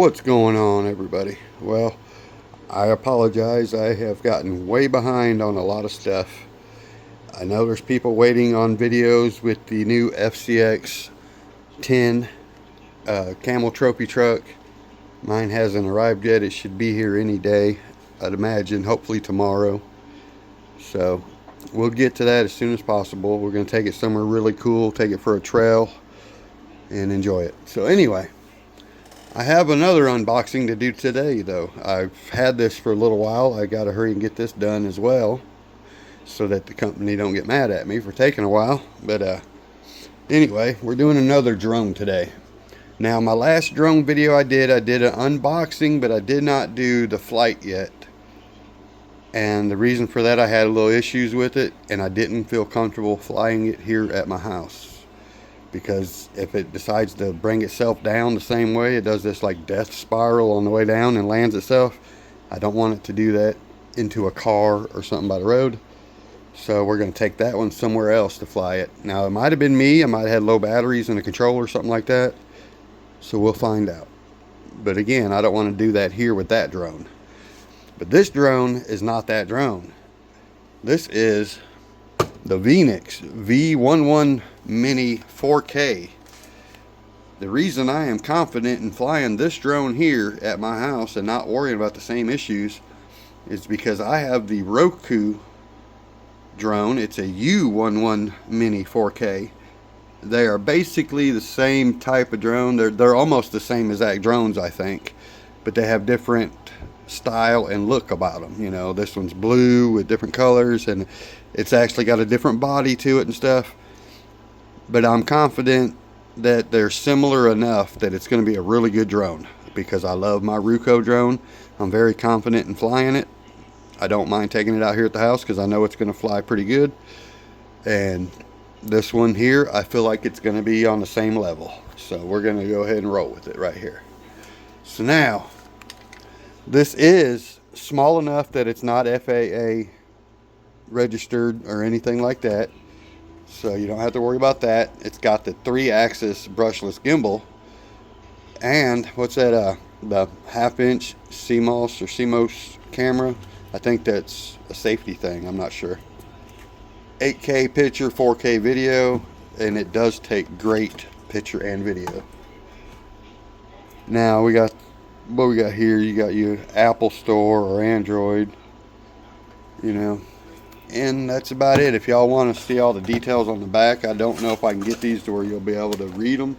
What's going on, everybody? Well, I apologize. I have gotten way behind on a lot of stuff. I know there's people waiting on videos with the new FCX 10 Camel Trophy truck. Mine hasn't arrived yet. It should be here any day, I'd imagine, hopefully tomorrow. So we'll get to that as soon as possible. We're going to take it somewhere really cool, take it for a trail, and enjoy it. So anyway, I have another unboxing to do today, though. I've had this for a little while. I got to hurry and get this done as well, so that the company don't get mad at me for taking a while. But anyway, we're doing another drone today. Now, my last drone video I did an unboxing, but I did not do the flight yet. And the reason for that, I had a little issues with it, and I didn't feel comfortable flying it here at my house. Because if it decides to bring itself down the same way, it does this like death spiral on the way down and lands itself. I don't want it to do that into a car or something by the road. So we're going to take that one somewhere else to fly it. Now, it might have been me. I might have had low batteries in the controller or something like that. So we'll find out. But again, I don't want to do that here with that drone. But this drone is not that drone. This is the V11MINI 4K. The reason I am confident in flying this drone here at my house and not worrying about the same issues is because I have the Ruko drone. It's a U11MINI 4K. They are basically the same type of drone. They're almost the same exact drones, I think, but they have different style and look about them. You know, this one's blue with different colors, and it's actually got a different body to it and stuff. But I'm confident that they're similar enough that it's going to be a really good drone, because I love my Ruko drone. I'm very confident in flying it. I don't mind taking it out here at the house because I know it's going to fly pretty good. And this one here, I feel like it's going to be on the same level. So we're going to go ahead and roll with it right here. So now, this is small enough that it's not FAA registered or anything like that. So you don't have to worry about that. It's got the 3-axis brushless gimbal. And what's that, the 1/2-inch CMOS camera. I think that's a safety thing, I'm not sure. 8K picture, 4K video, and it does take great picture and video. Now we got, what we got here, you got your Apple Store or Android, you know, and that's about it. If y'all want to see all the details on the back, I don't know if I can get these to where you'll be able to read them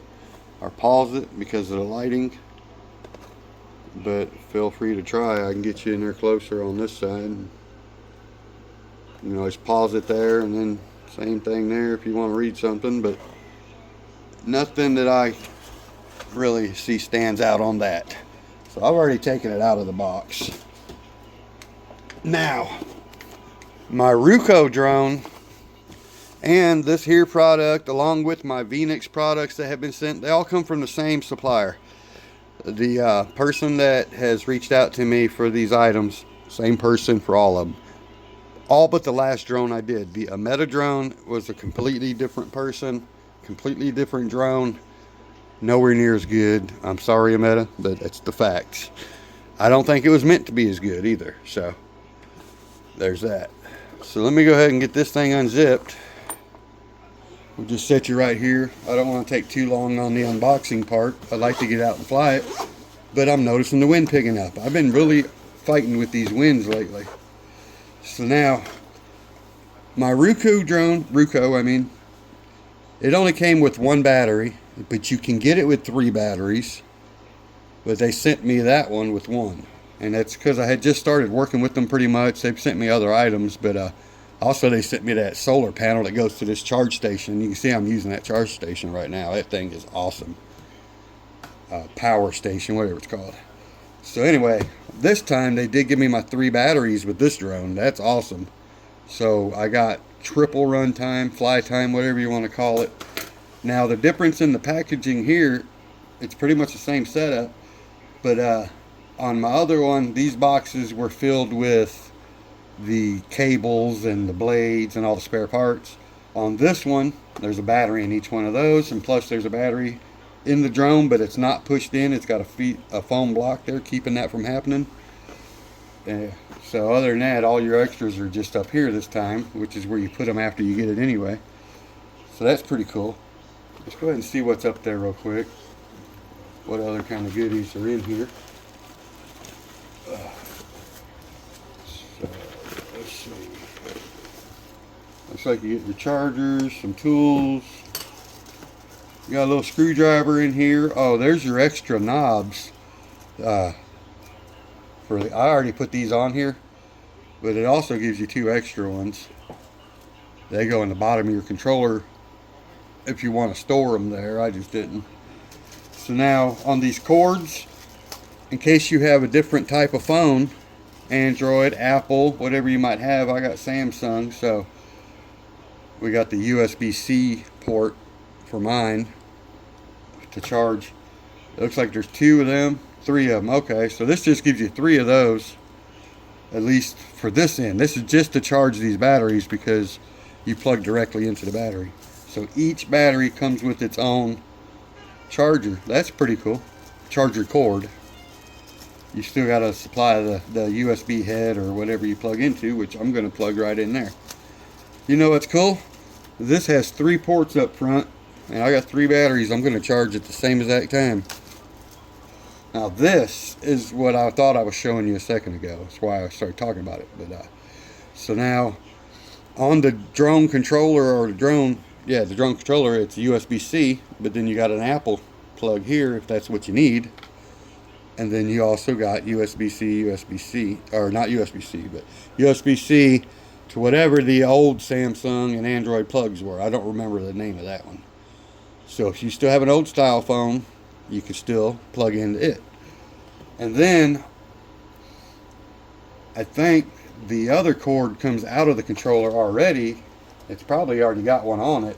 or pause it because of the lighting, but feel free to try. I can get you in there closer on this side. You know, just pause it there, and then same thing there if you want to read something, but nothing that I really see stands out on that. So I've already taken it out of the box. Now, my Ruko drone and this here product, along with my Phoenix products that have been sent, they all come from the same supplier. The person that has reached out to me for these items, same person for all of them. All but the last drone I did. The Meta drone was a completely different person, completely different drone, nowhere near as good. I'm sorry, Meta, but that's the facts. I don't think it was meant to be as good either, so there's that. So let me go ahead and get this thing unzipped. We'll just set you right here. I don't want to take too long on the unboxing part. I'd like to get out and fly it, but I'm noticing the wind picking up. I've been really fighting with these winds lately. So now, my Ruko drone, it only came with 1 battery, but you can get it with 3 batteries. But they sent me that one with 1. And that's because I had just started working with them pretty much. They've sent me other items, but also they sent me that solar panel that goes to this charge station. You can see I'm using that charge station right now. That thing is awesome. Power station, whatever it's called. So anyway, this time they did give me my 3 batteries with this drone. That's awesome. So I got triple run time, fly time, whatever you want to call it. Now the difference in the packaging here, it's pretty much the same setup, but on my other one, these boxes were filled with the cables and the blades and all the spare parts. On this one, there's a battery in each one of those, and plus there's a battery in the drone, but it's not pushed in. It's got a foam block there keeping that from happening. So other than that, all your extras are just up here this time, which is where you put them after you get it anyway. So that's pretty cool. Let's go ahead and see what's up there real quick. What other kind of goodies are in here. So let's see. Looks like you get your chargers, some tools. You got a little screwdriver in here. Oh, there's your extra knobs. I already put these on here, but it also gives you 2 extra ones. They go in the bottom of your controller if you want to store them there. I just didn't. So now on these cords, in case you have a different type of phone, Android, Apple, whatever you might have. I got Samsung, so we got the USB-C port for mine to charge. It looks like there's 2 of them, 3 of them. Okay, so this just gives you 3 of those, at least for this end. This is just to charge these batteries because you plug directly into the battery. So each battery comes with its own charger. That's pretty cool. Charger cord. You still got to supply the USB head or whatever you plug into, which I'm going to plug right in there. You know what's cool? This has 3 ports up front, and I got 3 batteries I'm going to charge at the same exact time. Now this is what I thought I was showing you a second ago. That's why I started talking about it. But so now on the drone controller, or the drone controller, it's USB-C, but then you got an Apple plug here if that's what you need. And then you also got USB-C, or not USB-C, but USB-C to whatever the old Samsung and Android plugs were. I don't remember the name of that one. So if you still have an old style phone, you can still plug into it. And then I think the other cord comes out of the controller already. It's probably already got one on it.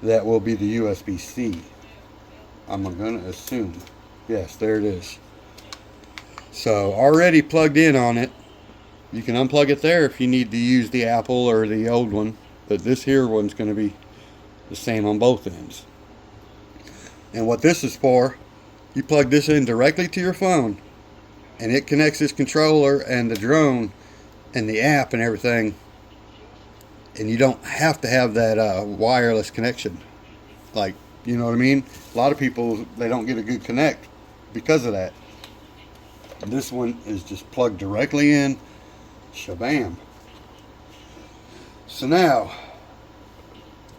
That will be the USB-C. I'm going to assume. Yes, there it is. So already plugged in on it. You can unplug it there if you need to use the Apple or the old one. But this here one's going to be the same on both ends. And what this is for, you plug this in directly to your phone, and it connects this controller and the drone and the app and everything. And you don't have to have that wireless connection. Like, you know what I mean? A lot of people, they don't get a good connect because of that. This one is just plugged directly in. Shabam. So now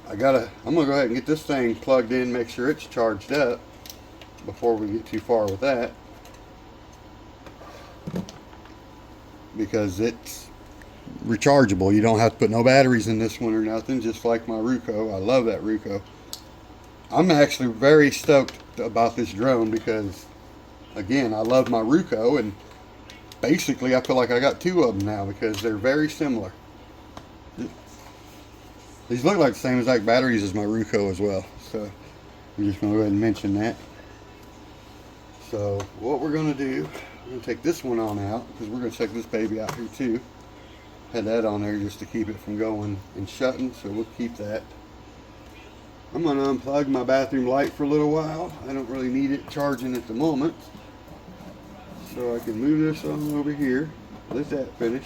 I'm gonna go ahead and get this thing plugged in, make sure it's charged up before we get too far with that, because it's rechargeable. You don't have to put no batteries in this one or nothing, just like my Ruko. I love that Ruko. I'm actually very stoked about this drone because, again, I love my Ruko, and basically I feel like I got 2 of them now because they're very similar. These look like the same exact batteries as my Ruko as well. So I'm just going to go ahead and mention that. So what we're going to do, we're going to take this one on out because we're going to check this baby out here too. Had that on there just to keep it from going and shutting, so we'll keep that. I'm going to unplug my bathroom light for a little while. I don't really need it charging at the moment. So I can move this on over here. Let that finish.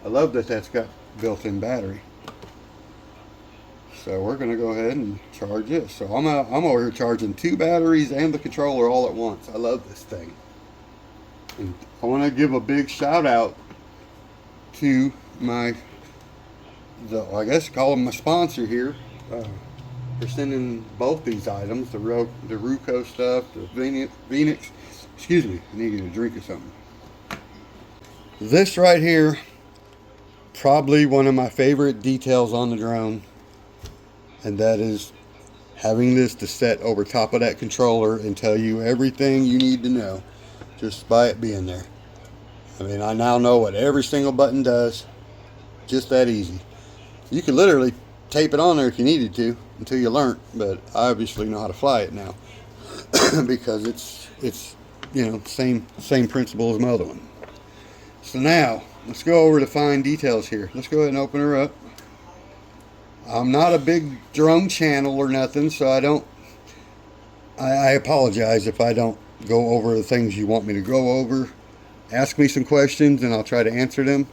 I love that that's got built-in battery. So we're going to go ahead and charge this. So I'm over here charging 2 batteries and the controller all at once. I love this thing. And I want to give a big shout out to I guess call them my sponsor here. For sending both these items, the Ruko stuff, the Phoenix. Excuse me, I need to get a drink or something. This right here, probably one of my favorite details on the drone, and that is having this to set over top of that controller and tell you everything you need to know just by it being there. I mean, I now know what every single button does, just that easy. You could literally tape it on there if you needed to until you learn, but I obviously know how to fly it now because it's you know, same principle as my other one. So now let's go over the fine details here. Let's go ahead and open her up. I'm not a big drone channel or nothing, so I don't I apologize if I don't go over the things you want me to go over. Ask me some questions and I'll try to answer them.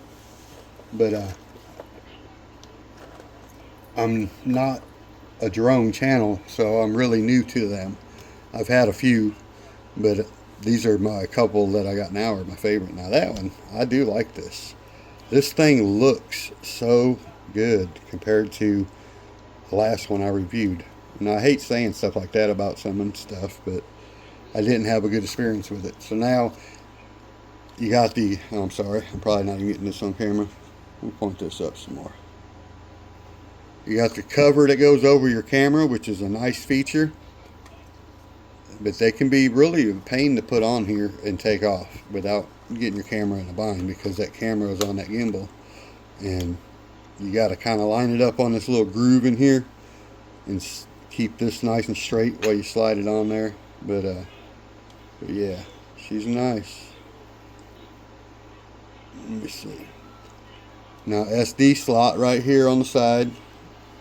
But I'm not a drone channel, so I'm really new to them. I've had a few, but these are my couple that I got now are my favorite. Now that one, I do like this. This thing looks so good compared to the last one I reviewed. And I hate saying stuff like that about some stuff, but I didn't have a good experience with it. So now you got the, oh, I'm sorry, I'm probably not even getting this on camera. We'll point this up some more. You got the cover that goes over your camera, which is a nice feature. But they can be really a pain to put on here and take off without getting your camera in a bind, because that camera is on that gimbal. And you got to kind of line it up on this little groove in here and keep this nice and straight while you slide it on there. But yeah, she's nice. Let me see. Now SD slot right here on the side.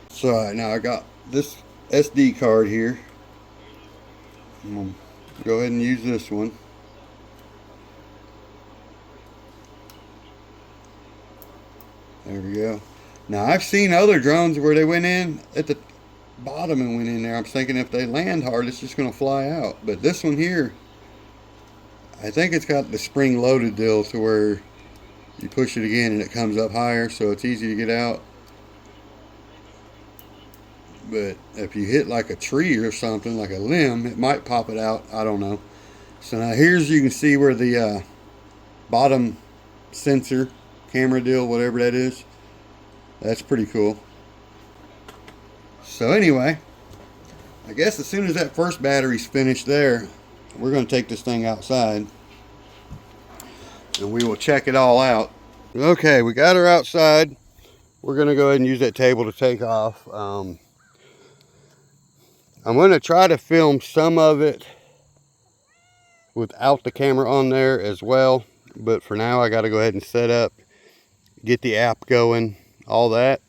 So now I got this SD card here. I'm gonna go ahead and use this one. There we go. Now I've seen other drones where they went in at the bottom and went in there. I'm thinking if they land hard, it's just going to fly out. But this one here, I think it's got the spring loaded deal to where you push it again and it comes up higher, so it's easy to get out. But if you hit like a tree or something, like a limb, it might pop it out. I don't know. So now here's, you can see where the bottom sensor, camera deal, whatever that is. That's pretty cool. So anyway, I guess as soon as that first battery's finished there, we're going to take this thing outside and we will check it all out. Okay, we got her outside. We're going to go ahead and use that table to take off. I'm going to try to film some of it without the camera on there as well. But for now, I got to go ahead and set up, get the app going, all that.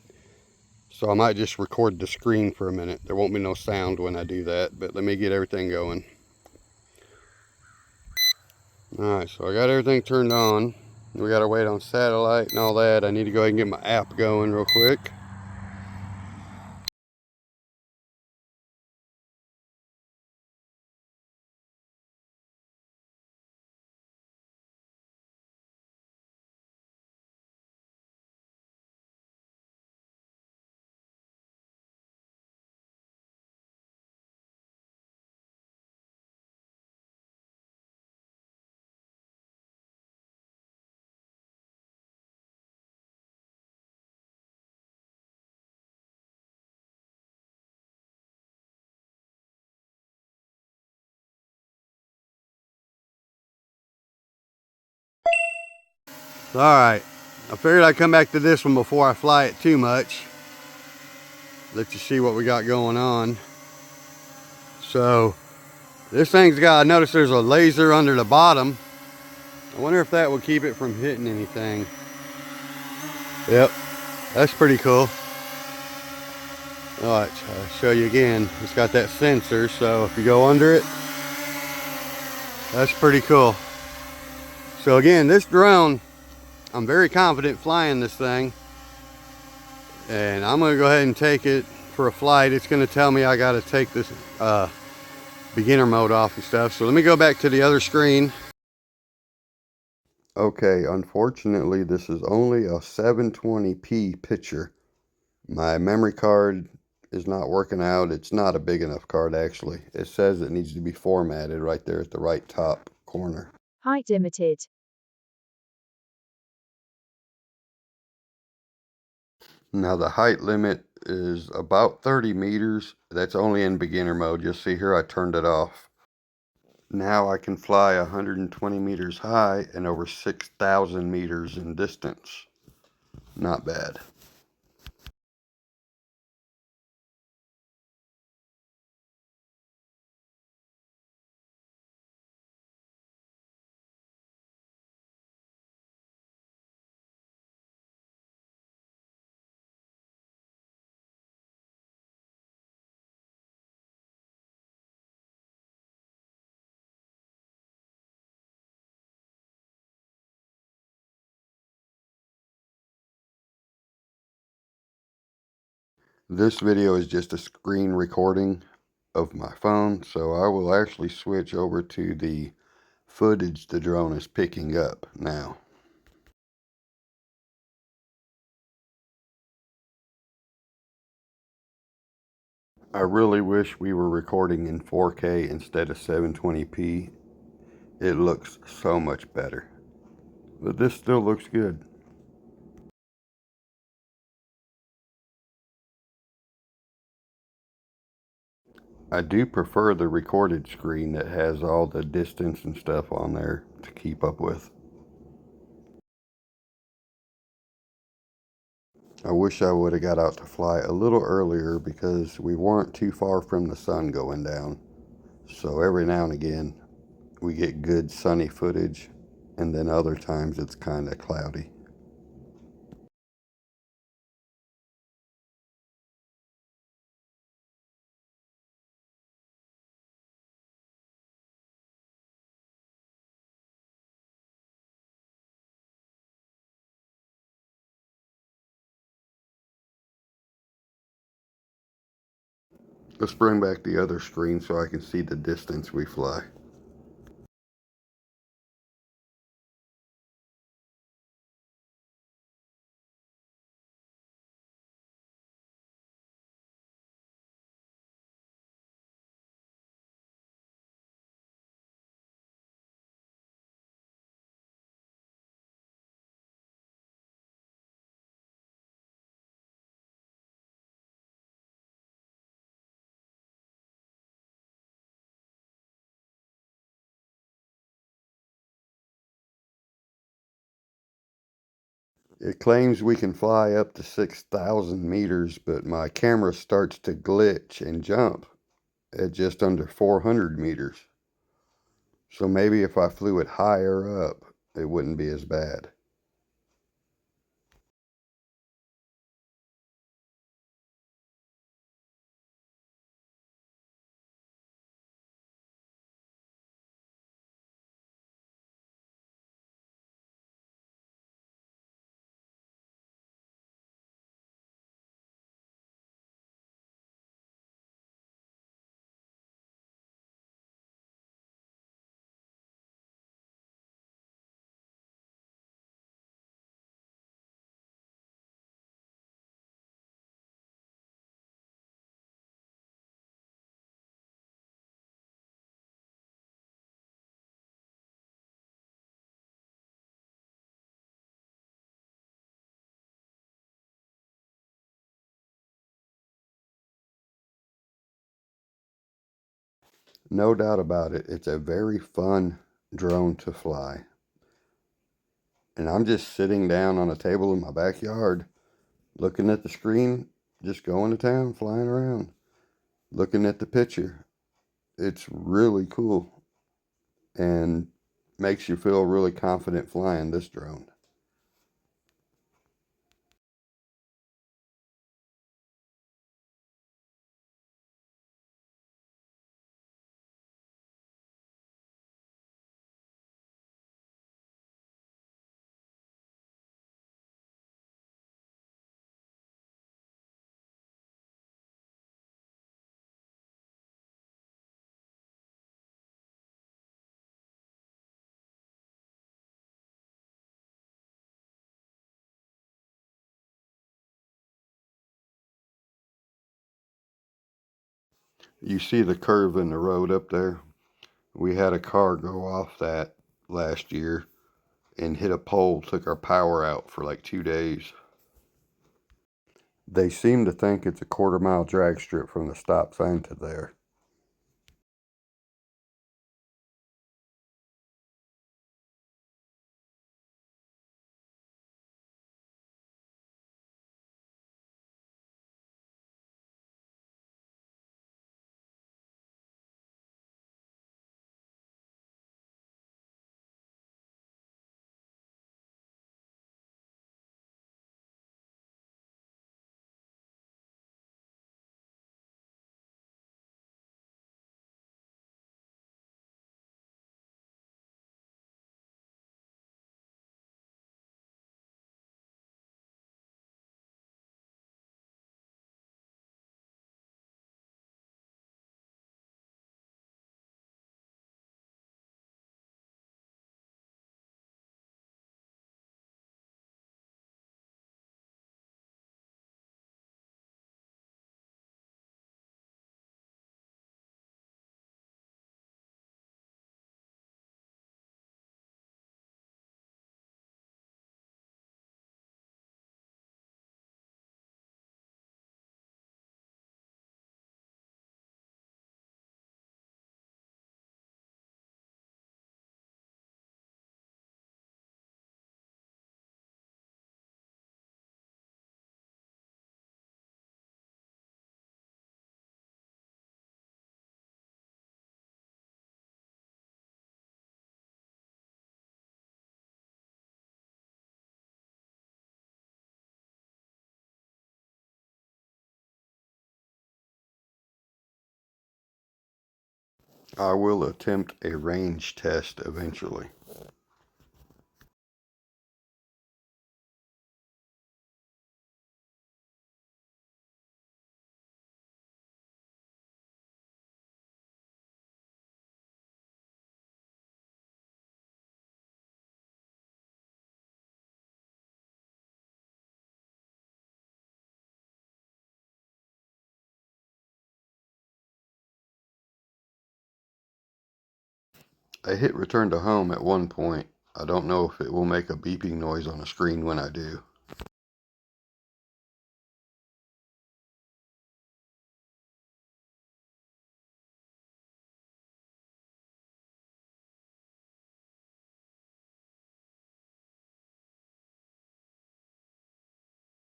So I might just record the screen for a minute. There won't be no sound when I do that, but let me get everything going. Alright, so I got everything turned on. We got to wait on satellite and all that. I need to go ahead and get my app going real quick. Alright, I figured I'd come back to this one before I fly it too much. Let you see what we got going on. So, this thing's got, I notice there's a laser under the bottom. I wonder if that would keep it from hitting anything. Yep, that's pretty cool. Alright, I'll show you again. It's got that sensor, so if you go under it, that's pretty cool. So again, this drone, I'm very confident flying this thing. And I'm going to go ahead and take it for a flight. It's going to tell me I got to take this beginner mode off and stuff. So let me go back to the other screen. Okay, unfortunately, this is only a 720p picture. My memory card is not working out. It's not a big enough card, actually. It says it needs to be formatted right there at the right top corner. Height limited. Now the height limit is about 30 meters. That's only in beginner mode. You'll see here I turned it off. Now I can fly 120 meters high and over 6,000 meters in distance. Not bad. This video is just a screen recording of my phone, so I will actually switch over to the footage the drone is picking up now. I really wish we were recording in 4K instead of 720p. It looks so much better. But this still looks good. I do prefer the recorded screen that has all the distance and stuff on there to keep up with. I wish I would have got out to fly a little earlier because we weren't too far from the sun going down. So every now and again we get good sunny footage, and then other times it's kind of cloudy. Let's bring back the other screen so I can see the distance we fly. It claims we can fly up to 6,000 meters, but my camera starts to glitch and jump at just under 400 meters. So maybe if I flew it higher up, it wouldn't be as bad. No doubt about it, it's a very fun drone to fly. And I'm just sitting down on a table in my backyard, looking at the screen, just going to town, flying around, looking at the picture. It's really cool and makes you feel really confident flying this drone. You see the curve in the road up there? We had a car go off that last year and hit a pole, took our power out for like 2 days. They seem to think it's a quarter-mile drag strip from the stop sign to there. I will attempt a range test eventually. I hit return to home at one point. I don't know if it will make a beeping noise on the screen when I do.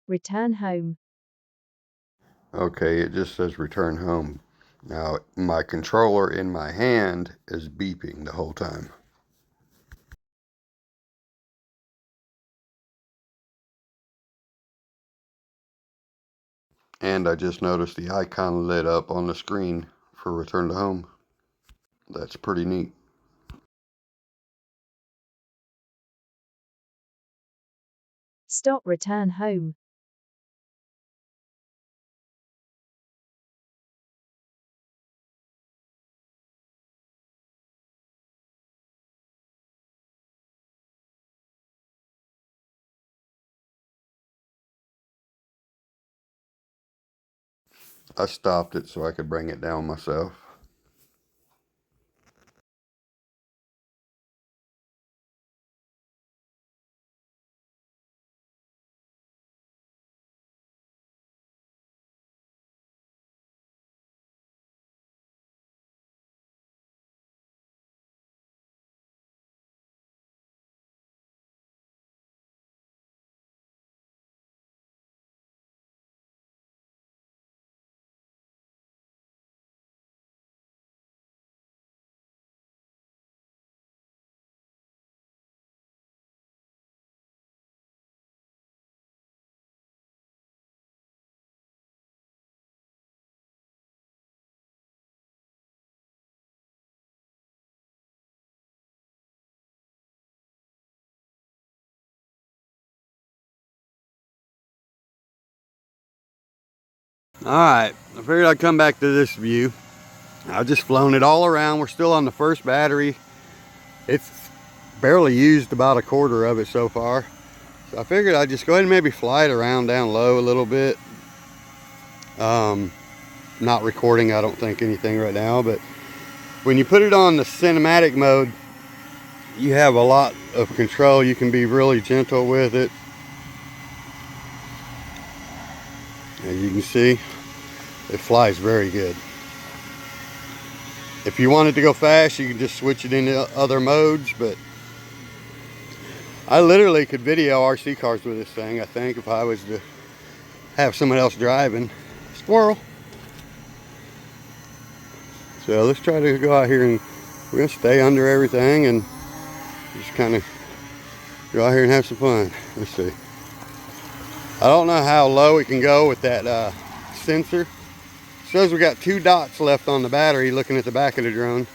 Return home. Okay, it just says return home. Now, my controller in my hand is beeping the whole time. And I just noticed the icon lit up on the screen for return to home. That's pretty neat. Stop return home. I stopped it so I could bring it down myself. Alright, I figured I'd come back to this view. I've just flown it all around. We're still on the first battery. It's barely used about a quarter of it so far. So I figured I'd just go ahead and maybe fly it around down low a little bit. Not recording, I don't think, anything right now, but when you put it on the cinematic mode, you have a lot of control. You can be really gentle with it. As you can see, it flies very good. If you want it to go fast, you can just switch it into other modes, but I literally could video RC cars with this thing, I think, if I was to have someone else driving. Squirrel. So let's try to go out here, and we're going to stay under everything and just kind of go out here and have some fun. Let's see. I don't know how low it can go with that sensor. It says we got 2 dots left on the battery looking at the back of the drone.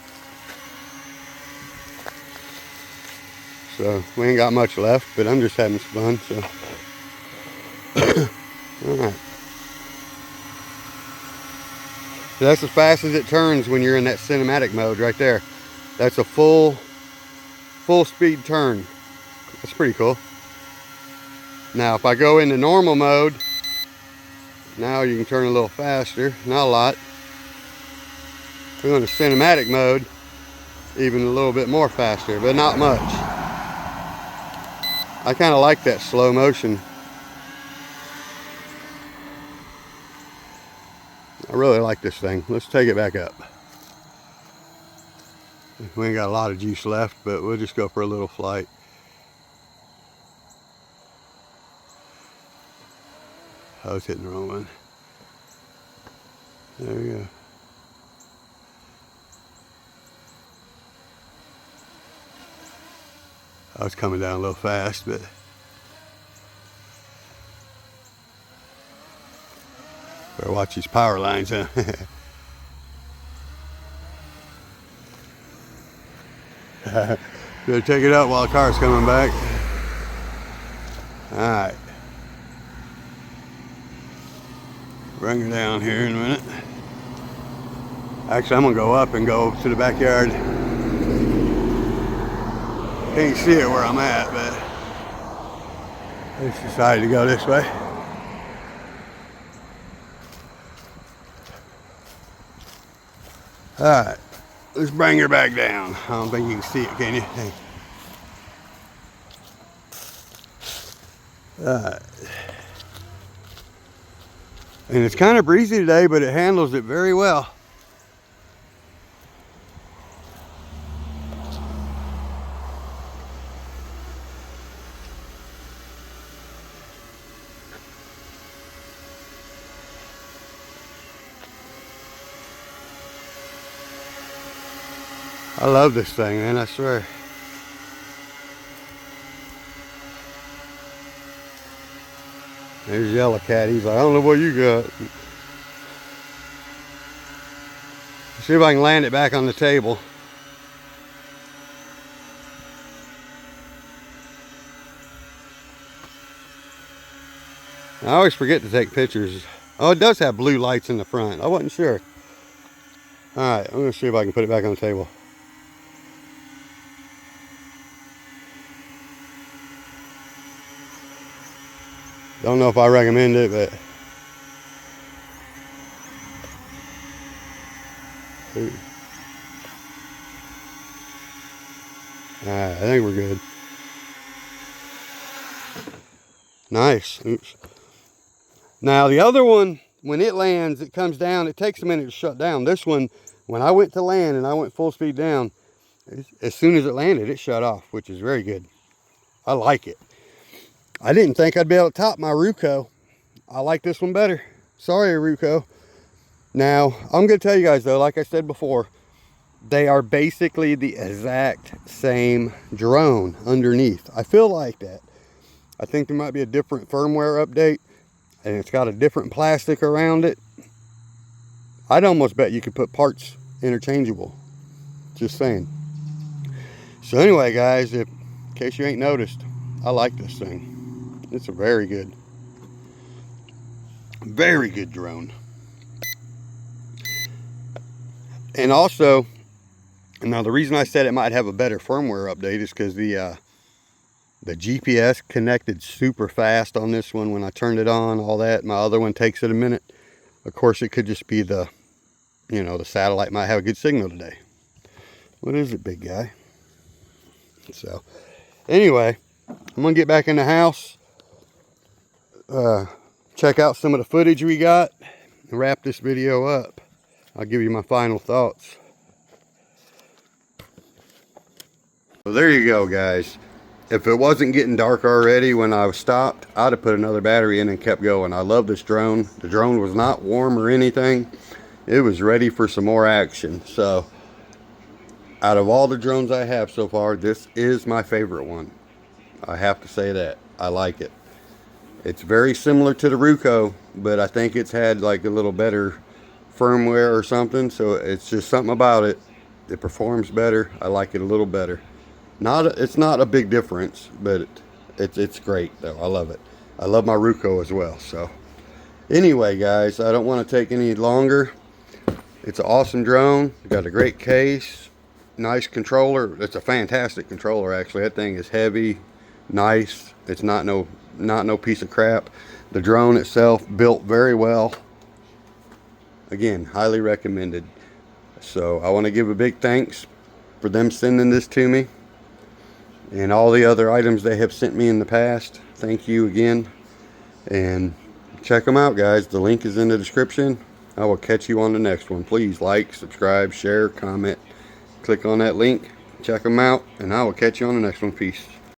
So we ain't got much left, but I'm just having some fun. So alright. So that's as fast as it turns when you're in that cinematic mode right there. That's a full speed turn. That's pretty cool. Now if I go into normal mode, now you can turn a little faster, not a lot. If we go into cinematic mode, even a little bit more faster, but not much. I kind of like that slow motion. I really like this thing. Let's take it back up. We ain't got a lot of juice left, but we'll just go for a little flight. I was hitting the wrong one. There we go. I was coming down a little fast, but better watch these power lines, huh? Gonna take it out while the car's coming back. Alright. Bring her down here in a minute. Actually, I'm gonna go up and go to the backyard. Can't see it where I'm at, but I just decided to go this way. Alright, let's bring her back down. I don't think you can see it, can you? Alright. And it's kind of breezy today, but it handles it very well. I love this thing, man, I swear. There's Yellow Cat. He's like, I don't know what you got. See if I can land it back on the table. I always forget to take pictures. Oh, it does have blue lights in the front. I wasn't sure. Alright, I'm going to see if I can put it back on the table. Don't know if I recommend it, but alright, I think we're good. Nice. Oops. Now the other one, when it lands, it comes down, it takes a minute to shut down. This one, when I went to land and I went full speed down, as soon as it landed, it shut off, which is very good. I like it. I didn't think I'd be able to top my Ruko. I like this one better. Sorry, Ruko. Now, I'm going to tell you guys though, like I said before, they are basically the exact same drone underneath. I feel like that. I think there might be a different firmware update, and it's got a different plastic around it. I'd almost bet you could put parts interchangeable. Just saying. So anyway, guys, in case you ain't noticed, I like this thing. It's a very good drone. And also, now the reason I said it might have a better firmware update is because the GPS connected super fast on this one when I turned it on, all that. My other one takes it a minute. Of course, it could just be the, you know, the satellite might have a good signal today. What is it, big guy? So, anyway, I'm going to get back in the house, check out some of the footage we got, and wrap this video up. I'll give you my final thoughts. So there you go, guys. If it wasn't getting dark already when I stopped, I'd have put another battery in and kept going. I love this drone. The drone was not warm or anything. It was ready for some more action. So, out of all the drones I have so far, this is my favorite one. I have to say that. I like it. It's very similar to the Ruko, but I think it's had like a little better firmware or something. So it's just something about it. It performs better. I like it a little better. It's not a big difference, but it's great though. I love it. I love my Ruko as well. So anyway, guys, I don't want to take any longer. It's an awesome drone. Got a great case, nice controller. It's a fantastic controller, actually. That thing is heavy, nice. It's not no piece of crap. The drone itself built very well. Again, highly recommended. So I want to give a big thanks for them sending this to me, and all the other items they have sent me in the past. Thank you again, and check them out, guys. The link is in the description. I will catch you on the next one. Please like, subscribe, share, comment, click on that link, check them out, and I will catch you on the next one. Peace.